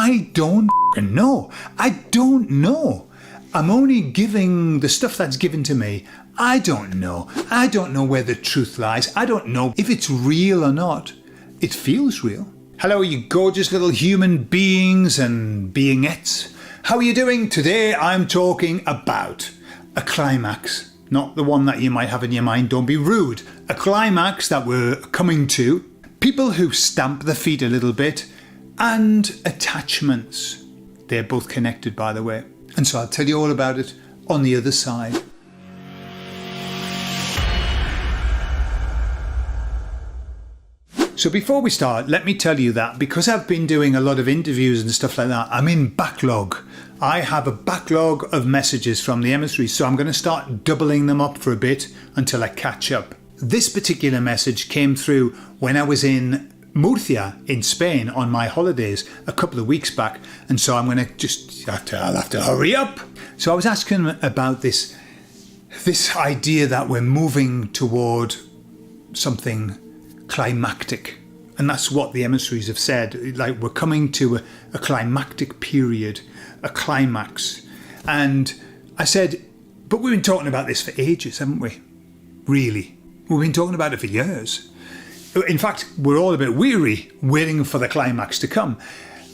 I don't know. I don't know. I'm only giving the stuff that's given to me. I don't know. I don't know where the truth lies. I don't know if it's real or not. It feels real. Hello, you gorgeous little human beings and beинgettes. How are you doing? Today I'm talking about a climax. Not the one that you might have in your mind, don't be rude. A climax that we're coming to. People who stamp their feet a little bit. And attachments. They're both connected, by the way. And so I'll tell you all about it on the other side. So before we start, let me tell you that because I've been doing a lot of interviews and stuff like that, I'm in backlog. I have a backlog of messages from the emissaries, so I'm going to start doubling them up for a bit until I catch up. This particular message came through when I was in Murcia in Spain on my holidays a couple of weeks back, and so I'm going to I'll have to hurry up. So I was asking him about this idea that we're moving toward something climactic, and that's what the emissaries have said, like we're coming to a climactic period, a climax. And I said, but we've been talking about this for ages, haven't we? Really, we've been talking about it for years. In fact, we're all a bit weary waiting for the climax to come.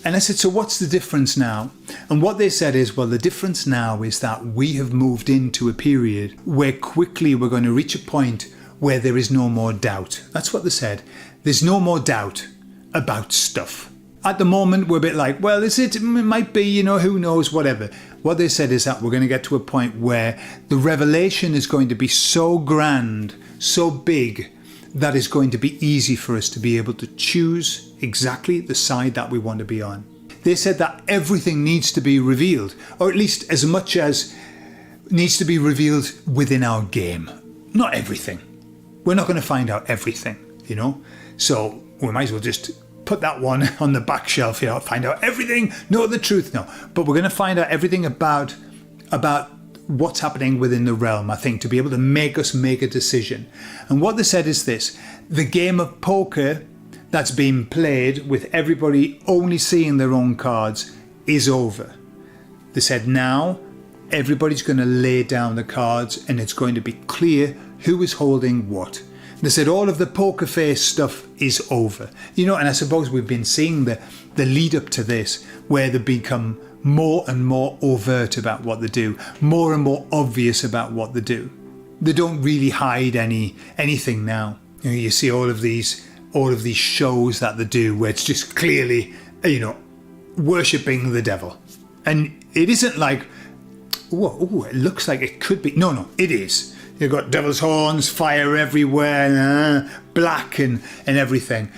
And I said, so what's the difference now? And what they said is, well, the difference now is that we have moved into a period where quickly we're going to reach a point where there is no more doubt. That's what they said. There's no more doubt about stuff. At the moment, we're a bit like, well, is it? It might be, who knows, whatever. What they said is that we're going to get to a point where the revelation is going to be so grand, so big, that is going to be easy for us to be able to choose exactly the side that we want to be on. They said that everything needs to be revealed, or at least as much as needs to be revealed within our game. Not everything. We're not going to find out everything, So we might as well just put that one on the back shelf, find out everything, know the truth, no. But we're going to find out everything about what's happening within the realm, I think, to be able to make us make a decision. And what they said is this: the game of poker that's being played with everybody only seeing their own cards is over. They said now everybody's going to lay down the cards and it's going to be clear who is holding what. They said all of the poker face stuff is over. And I suppose we've been seeing the lead up to this, where they become more and more overt about what they do, more and more obvious about what they do. They don't really hide anything now. You see all of these shows that they do where it's just clearly, worshipping the devil. And it isn't like, it looks like it could be. No, it is. You've got devil's horns, fire everywhere, black and everything.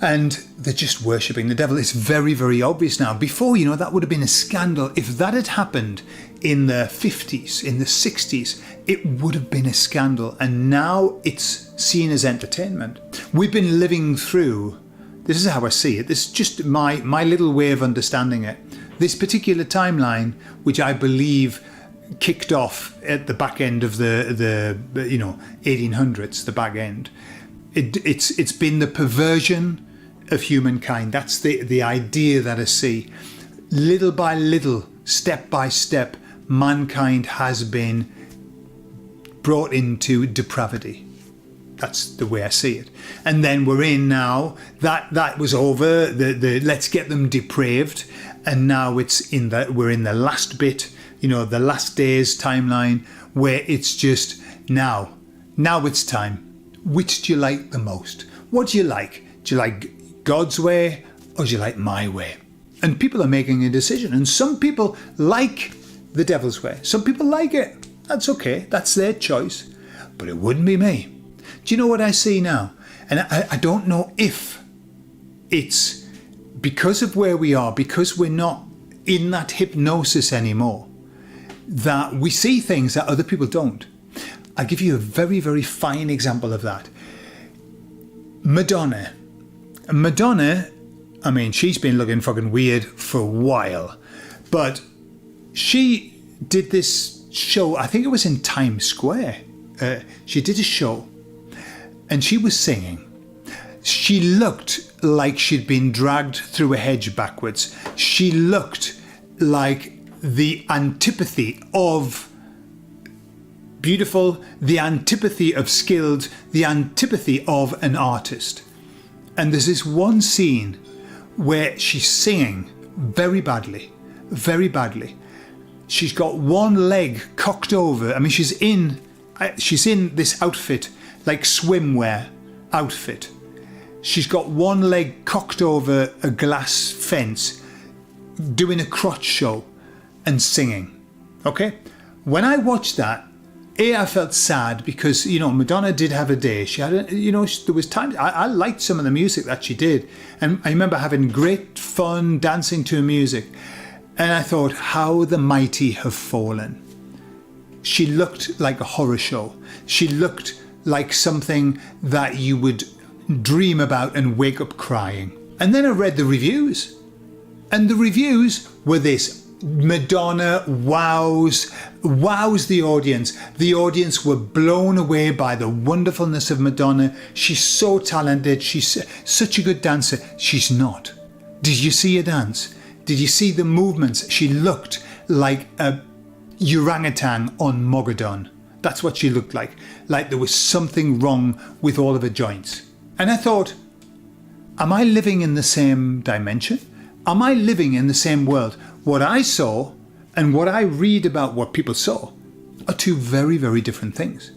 And they're just worshipping the devil. It's very, very obvious now. Before, that would have been a scandal. If that had happened in the 50s, in the 60s, it would have been a scandal. And now it's seen as entertainment. We've been living through, this is how I see it, this is just my little way of understanding it. This particular timeline, which I believe kicked off at the back end of the 1800s, the back end. It's been the perversion of humankind. That's the idea that I see. Little by little, step by step, mankind has been brought into depravity. That's the way I see it. And then we're in now, that was over, the let's get them depraved, and now we're in the last bit, the last days timeline, where it's just now it's time. Which do you like the most? What do you like? Do you like God's way or do you like my way? And people are making a decision, and some people like the devil's way. Some people like it. That's okay. That's their choice. But it wouldn't be me. Do you know what I see now? And I don't know if it's because of where we are, because we're not in that hypnosis anymore, that we see things that other people don't. I'll give you a very, very fine example of that. Madonna, I mean, she's been looking fucking weird for a while, but she did this show, I think it was in Times Square. She did a show and she was singing. She looked like she'd been dragged through a hedge backwards. She looked like the antipathy of beautiful, the antipathy of skilled, the antipathy of an artist. And there's this one scene where she's singing very badly, very badly. She's got one leg cocked over. I mean, she's in this outfit, like swimwear outfit. She's got one leg cocked over a glass fence, doing a crotch show and singing. Okay? When I watched that, I felt sad because, Madonna did have a day. She had, there was times, I liked some of the music that she did. And I remember having great fun dancing to her music. And I thought, how the mighty have fallen. She looked like a horror show. She looked like something that you would dream about and wake up crying. And then I read the reviews. And the reviews were this: Madonna wows the audience. The audience were blown away by the wonderfulness of Madonna. She's so talented. She's such a good dancer. She's not. Did you see her dance? Did you see the movements? She looked like a orangutan on Mogadon. That's what she looked like there was something wrong with all of her joints. And I thought, am I living in the same dimension? Am I living in the same world? What I saw and what I read about what people saw are two very, very different things.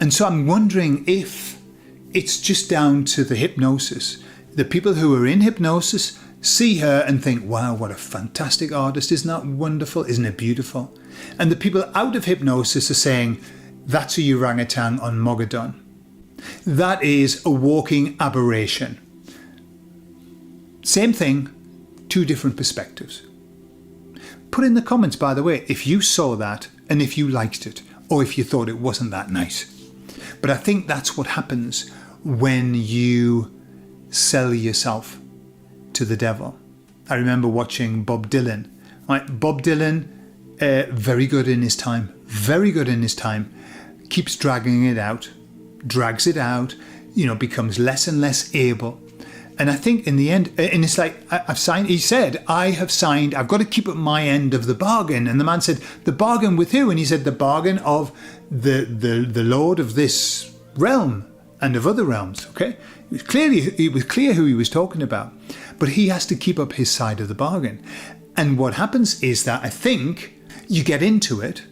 And so I'm wondering if it's just down to the hypnosis. The people who are in hypnosis see her and think, wow, what a fantastic artist. Isn't that wonderful? Isn't it beautiful? And the people out of hypnosis are saying, that's a orangutan on Mogadon. That is a walking aberration. Same thing, two different perspectives. Put in the comments, by the way, if you saw that and if you liked it or if you thought it wasn't that nice. But I think that's what happens when you sell yourself to the devil. I remember watching Bob Dylan. Right? Bob Dylan, very good in his time, keeps dragging it out, drags it out, becomes less and less able. And I think in the end, and it's like, he said, I've got to keep at my end of the bargain. And the man said, the bargain with who? And he said, the bargain of the Lord of this realm and of other realms, okay? It was clear who he was talking about. But he has to keep up his side of the bargain. And what happens is that I think you get into it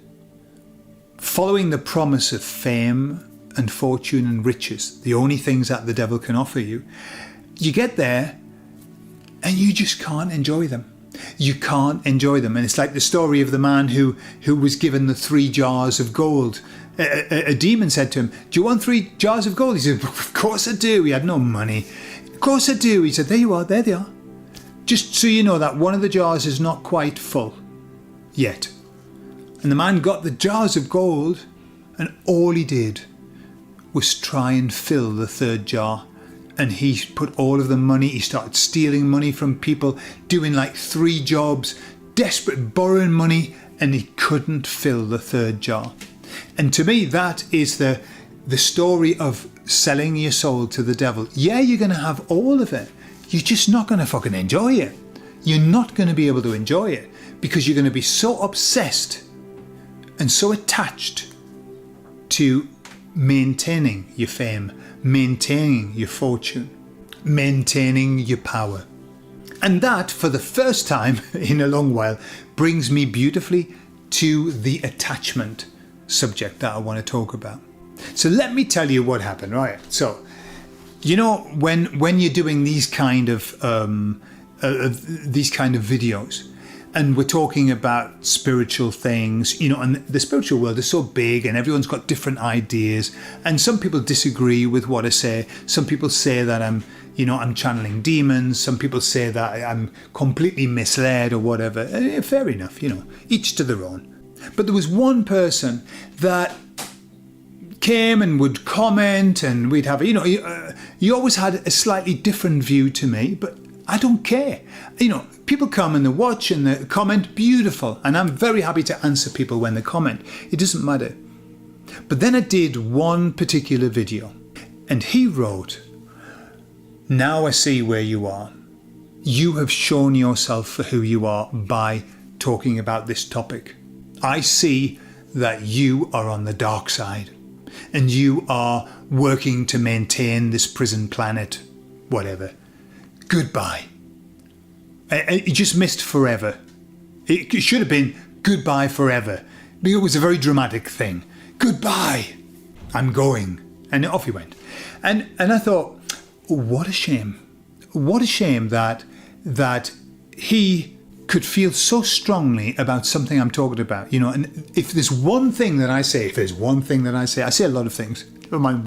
following the promise of fame and fortune and riches, the only things that the devil can offer you. You get there and you just can't enjoy them. You can't enjoy them. And it's like the story of the man who was given the 3 jars of gold. A demon said to him, do you want 3 jars of gold? He said, of course I do. He had no money. Of course I do. He said, there you are. There they are. Just so you know that one of the jars is not quite full yet. And the man got the jars of gold and all he did was try and fill the 3rd jar. And he put all of the money, he started stealing money from people, doing like 3 jobs, desperate, borrowing money, and he couldn't fill the 3rd jar. And to me, that is the story of selling your soul to the devil. Yeah, you're going to have all of it. You're just not going to fucking enjoy it. You're not going to be able to enjoy it because you're going to be so obsessed and so attached to maintaining your fame, maintaining your fortune, maintaining your power. And that, for the first time in a long while, brings me beautifully to the attachment subject that I want to talk about. So let me tell you what happened, right? So, when you're doing these kind of videos, and we're talking about spiritual things, and the spiritual world is so big and everyone's got different ideas. And some people disagree with what I say. Some people say that I'm channeling demons. Some people say that I'm completely misled or whatever. Fair enough, each to their own. But there was one person that came and would comment and we'd have, he always had a slightly different view to me, but I don't care. People come and they watch and they comment, beautiful. And I'm very happy to answer people when they comment. It doesn't matter. But then I did one particular video and he wrote, Now I see where you are. You have shown yourself for who you are by talking about this topic. I see that you are on the dark side and you are working to maintain this prison planet, whatever. Goodbye. It just missed forever. It should have been goodbye forever. It was a very dramatic thing. Goodbye. I'm going. And off he went. And I thought, what a shame. What a shame that he could feel so strongly about something I'm talking about, you know. And if there's one thing that I say, I say a lot of things. Never mind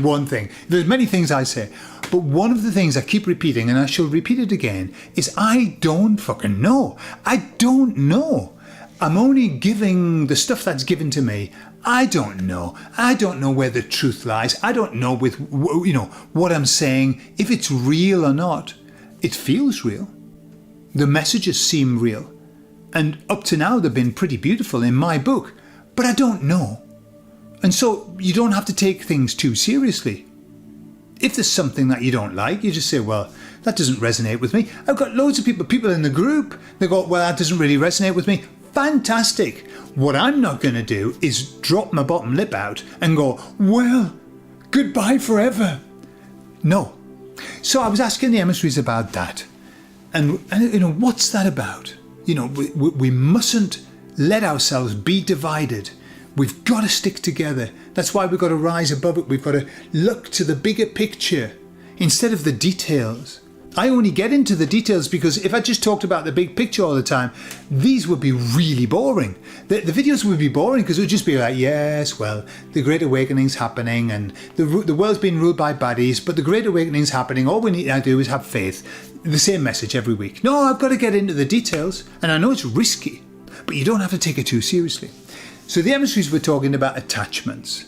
one thing. There's many things I say. But one of the things I keep repeating, and I shall repeat it again, is I don't fucking know. I don't know. I'm only giving the stuff that's given to me. I don't know. I don't know where the truth lies. I don't know with, you know, what I'm saying, if it's real or not. It feels real. The messages seem real. And up to now, they've been pretty beautiful in my book. But I don't know. And so you don't have to take things too seriously. If there's something that you don't like, you just say, well, that doesn't resonate with me. I've got loads of people in the group, they go, well, that doesn't really resonate with me. Fantastic. What I'm not going to do is drop my bottom lip out and go, well, goodbye forever. No. So I was asking the emissaries about that. And you know, what's that about? You know, we mustn't let ourselves be divided. We've got to stick together. That's why we've got to rise above it. We've got to look to the bigger picture instead of the details. I only get into the details because if I just talked about the big picture all the time, these would be really boring. The videos would be boring because it would just be like, yes, well, the Great Awakening's happening and the world's being ruled by baddies, but the Great Awakening's happening. All we need to do is have faith. The same message every week. No, I've got to get into the details. And I know it's risky, but you don't have to take it too seriously. So the emissaries were talking about attachments.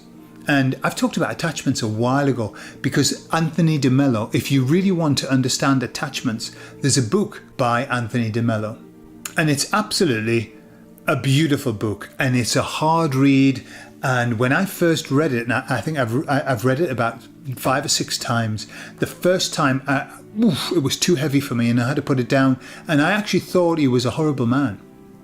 And I've talked about attachments a while ago because Anthony de Mello, if you really want to understand attachments, there's a book by Anthony de Mello. And it's absolutely a beautiful book. And it's a hard read. And when I first read it, and I think I've read it about 5 or 6 times, the first time, it was too heavy for me and I had to put it down. And I actually thought he was a horrible man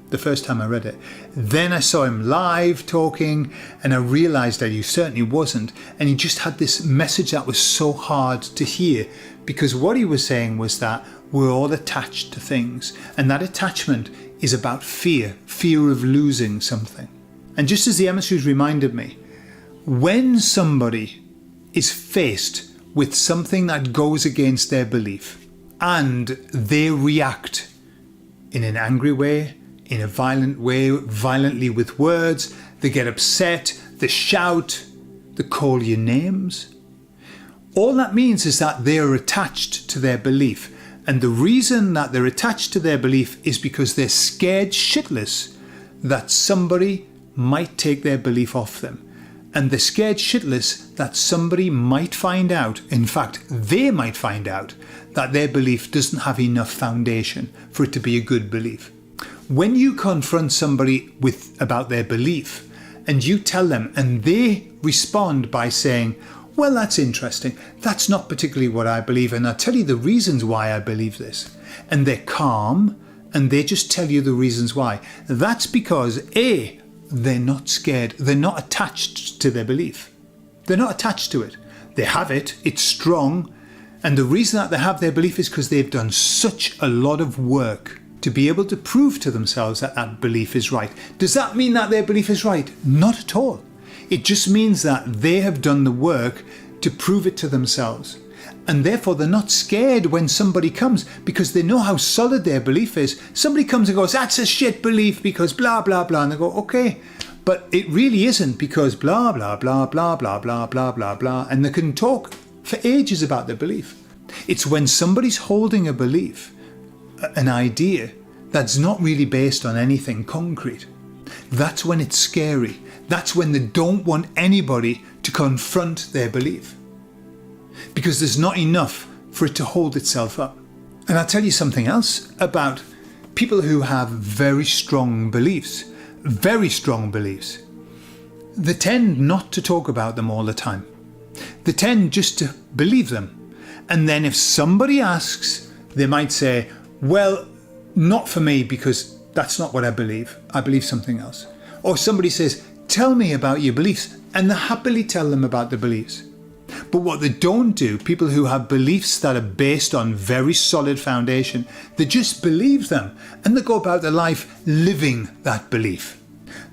the first time I read it. Then I saw him live talking and I realized that he certainly wasn't. And he just had this message that was so hard to hear because what he was saying was that we're all attached to things. And that attachment is about fear of losing something. And just as the emissaries reminded me, when somebody is faced with something that goes against their belief and they react in an angry way, in a violent way, violently with words, they get upset, they shout, they call you names. All that means is that they are attached to their belief. And the reason that they're attached to their belief is because they're scared shitless that somebody might take their belief off them. And they're scared shitless that somebody might find out, in fact, they might find out, that their belief doesn't have enough foundation for it to be a good belief. When you confront somebody about their belief and you tell them and they respond by saying, well, that's interesting. That's not particularly what I believe. And I'll tell you the reasons why I believe this. And they're calm and they just tell you the reasons why. That's because A, they're not scared. They're not attached to their belief. They're not attached to it. They have it. It's strong. And the reason that they have their belief is because they've done such a lot of work to be able to prove to themselves that that belief is right. Does that mean that their belief is right? Not at all. It just means that they have done the work to prove it to themselves. And therefore they're not scared when somebody comes because they know how solid their belief is. Somebody comes and goes, that's a shit belief because blah, blah, blah. And they go, okay, but it really isn't because blah, blah, blah, blah, blah, blah, blah, blah, blah. And they can talk for ages about their belief. It's when somebody's holding a belief, an idea that's not really based on anything concrete. That's when it's scary. That's when they don't want anybody to confront their belief because there's not enough for it to hold itself up. And I'll tell you something else about people who have very strong beliefs. They tend not to talk about them all the time. They tend just to believe them. And then if somebody asks, they might say, well, not for me, because that's not what I believe. I believe something else. Or somebody says, tell me about your beliefs. And they happily tell them about the beliefs. But what they don't do, people who have beliefs that are based on very solid foundation, they just believe them and they go about their life living that belief.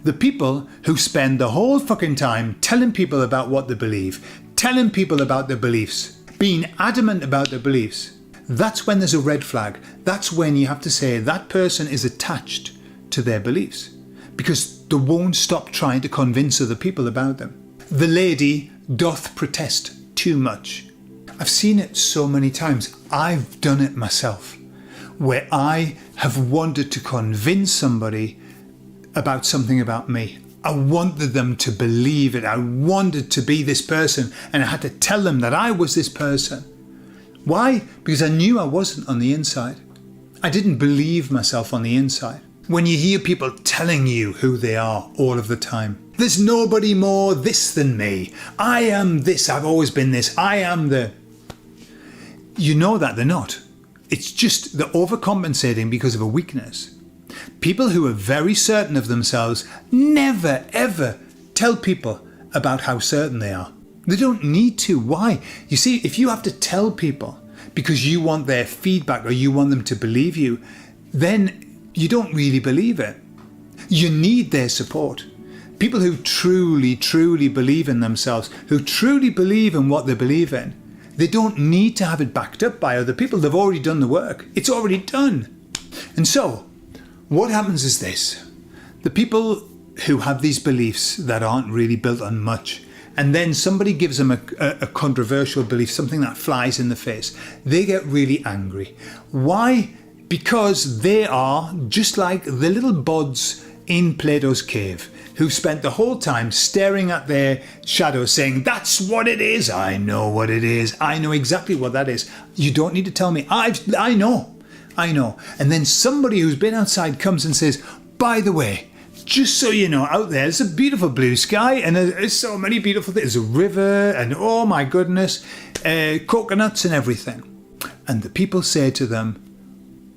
The people who spend the whole fucking time telling people about what they believe, telling people about their beliefs, being adamant about their beliefs, that's when there's a red flag. That's when you have to say that person is attached to their beliefs, because they won't stop trying to convince other people about them. The lady doth protest too much. I've seen it so many times. I've done it myself, where I have wanted to convince somebody about something about me. I wanted them to believe it. I wanted to be this person, and I had to tell them that I was this person. Why? Because I knew I wasn't on the inside. I didn't believe myself on the inside. When you hear people telling you who they are all of the time, there's nobody more this than me. I am this. I've always been this. I am the... You know that they're not. It's just they're overcompensating because of a weakness. People who are very certain of themselves never, ever tell people about how certain they are. They don't need to. Why? You see, if you have to tell people because you want their feedback or you want them to believe you, then you don't really believe it. You need their support. People who truly, truly believe in themselves, who truly believe in what they believe in, they don't need to have it backed up by other people. They've already done the work. It's already done. And so, what happens is this. The people who have these beliefs that aren't really built on much, and then somebody gives them a controversial belief, something that flies in the face, they get really angry. Why? Because they are just like the little buds in Plato's cave, who spent the whole time staring at their shadows saying, that's what it is. I know what it is. I know exactly what that is. You don't need to tell me. I know. And then somebody who's been outside comes and says, by the way, just so you know, out there's a beautiful blue sky and there's so many beautiful things. There's a river and oh my goodness, coconuts and everything. And the people say to them,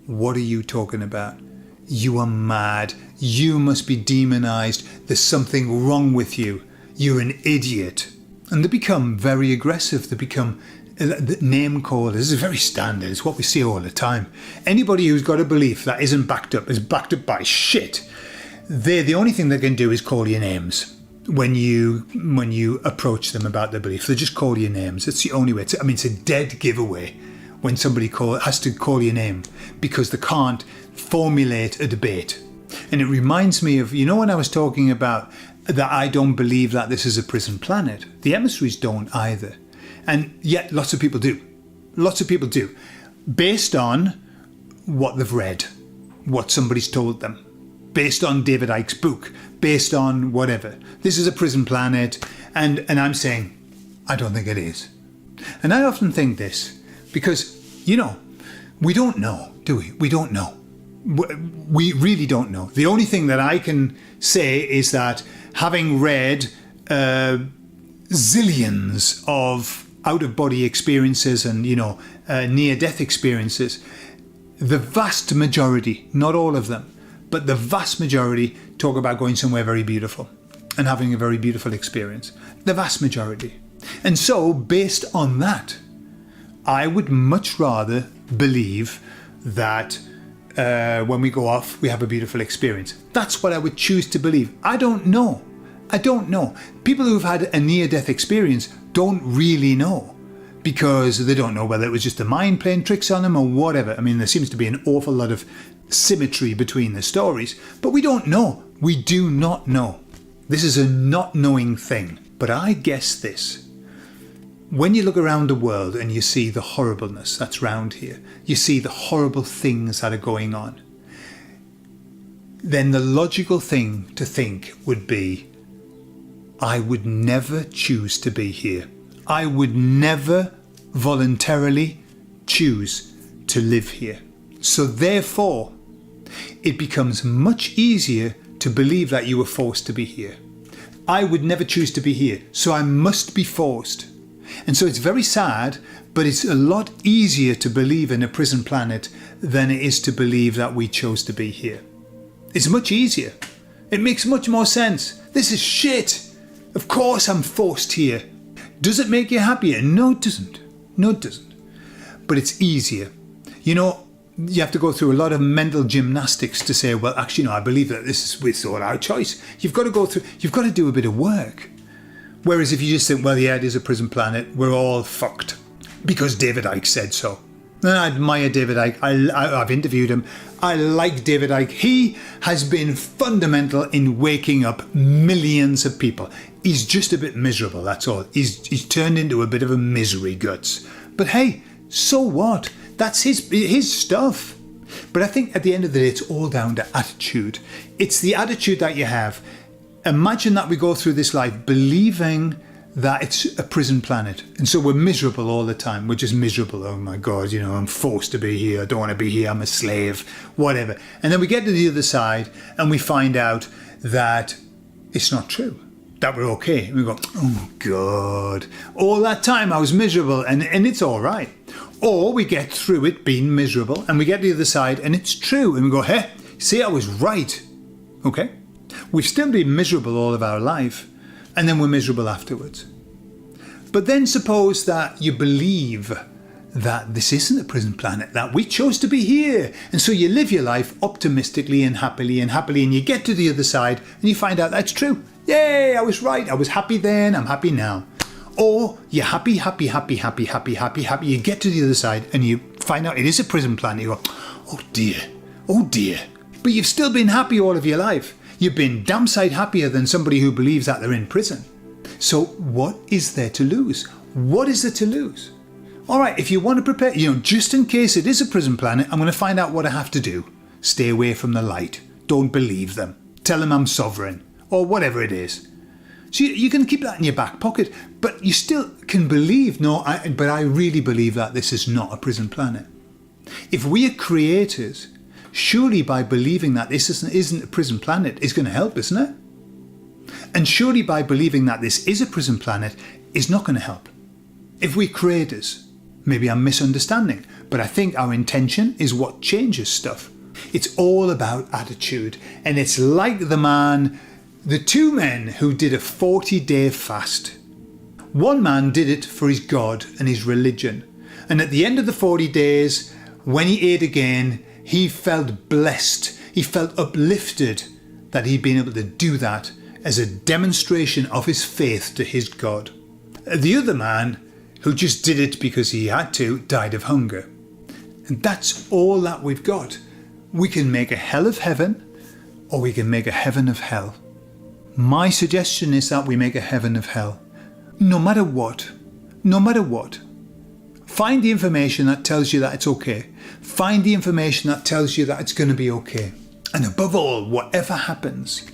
what are you talking about? You are mad. You must be demonized. There's something wrong with you. You're an idiot. And they become very aggressive. They become name callers. This is very standard. It's what we see all the time. Anybody who's got a belief that isn't backed up is backed up by shit. The only thing they can do is call you names when you approach them about their belief. They just call you names. It's the only way. It's a dead giveaway when somebody has to call your name because they can't formulate a debate. And it reminds me of, when I was talking about that I don't believe that this is a prison planet. The emissaries don't either. And yet lots of people do. Lots of people do. Based on what they've read, what somebody's told them. Based on David Icke's book, based on whatever. This is a prison planet, and I'm saying, I don't think it is. And I often think this, because, we don't know, do we? We don't know. We really don't know. The only thing that I can say is that having read zillions of out-of-body experiences and, near-death experiences, the vast majority, not all of them, but the vast majority talk about going somewhere very beautiful and having a very beautiful experience. The vast majority. And so, based on that, I would much rather believe that when we go off, we have a beautiful experience. That's what I would choose to believe. I don't know. People who've had a near-death experience don't really know, because they don't know whether it was just the mind playing tricks on them or whatever. There seems to be an awful lot of symmetry between the stories, but we don't know. We do not know. This is a not knowing thing. But I guess this. When you look around the world and you see the horribleness that's round here, you see the horrible things that are going on, then the logical thing to think would be, I would never choose to be here. I would never voluntarily choose to live here. So therefore, it becomes much easier to believe that you were forced to be here. I would never choose to be here, so I must be forced. And so it's very sad, but it's a lot easier to believe in a prison planet than it is to believe that we chose to be here. It's much easier. It makes much more sense. This is shit. Of course I'm forced here. Does it make you happier? No, it doesn't. No, it doesn't. But it's easier. You know, you have to go through a lot of mental gymnastics to say, well, actually, no, I believe that it's all our choice. You've got to do a bit of work. Whereas if you just think, well, yeah, it is a prison planet, we're all fucked because David Icke said so. And I admire David Icke. I've interviewed him. I like David Icke. He has been fundamental in waking up millions of people. He's just a bit miserable, that's all. He's turned into a bit of a misery guts. But hey, so what? That's his stuff. But I think at the end of the day, it's all down to attitude. It's the attitude that you have. Imagine that we go through this life believing that it's a prison planet. And so we're miserable all the time. We're just miserable. Oh my God, you know, I'm forced to be here. I don't want to be here. I'm a slave, whatever. And then we get to the other side and we find out that it's not true, that we're okay. And we go, oh God, all that time I was miserable and it's all right. Or we get through it being miserable and we get to the other side and it's true. And we go, hey, see, I was right. Okay. We've still been miserable all of our life, and then we're miserable afterwards. But then suppose that you believe that this isn't a prison planet, that we chose to be here. And so you live your life optimistically and happily, and you get to the other side and you find out that's true. Yay, I was right. I was happy then, I'm happy now. Or you're happy. You get to the other side and you find out it is a prison planet. You go, oh dear. But you've still been happy all of your life. You've been damn sight happier than somebody who believes that they're in prison. So what is there to lose? What is there to lose? All right, if you want to prepare, just in case it is a prison planet, I'm going to find out what I have to do. Stay away from the light. Don't believe them. Tell them I'm sovereign or whatever it is. So you can keep that in your back pocket, but you still can believe, but I really believe that this is not a prison planet. If we are creators, surely by believing that this isn't a prison planet is going to help, isn't it? And surely by believing that this is a prison planet is not going to help. If we're creators, maybe I'm misunderstanding, but I think our intention is what changes stuff. It's all about attitude. And it's like the two men who did a 40-day fast. One man did it for his God and his religion. And at the end of the 40 days, when he ate again, he felt blessed, he felt uplifted that he'd been able to do that as a demonstration of his faith to his God. The other man, who just did it because he had to, died of hunger. And that's all that we've got. We can make a hell of heaven, or we can make a heaven of hell. My suggestion is that we make a heaven of hell. No matter what. Find the information that tells you that it's okay. Find the information that tells you that it's going to be okay. And above all, whatever happens,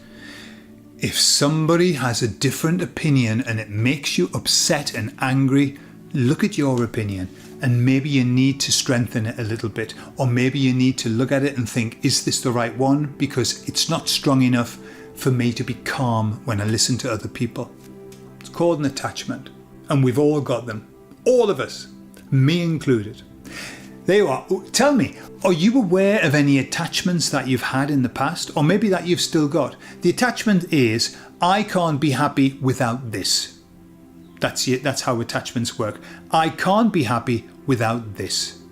if somebody has a different opinion and it makes you upset and angry, look at your opinion and maybe you need to strengthen it a little bit. Or maybe you need to look at it and think, is this the right one? Because it's not strong enough for me to be calm when I listen to other people. It's called an attachment. And we've all got them. All of us. Me included. There you are. Tell me, are you aware of any attachments that you've had in the past, or maybe that you've still got? The attachment is, I can't be happy without this. That's it. That's how attachments work. I can't be happy without this.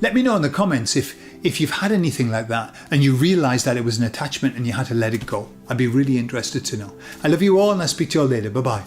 Let me know in the comments if you've had anything like that and you realised that it was an attachment and you had to let it go. I'd be really interested to know. I love you all and I'll speak to you all later. Bye-bye.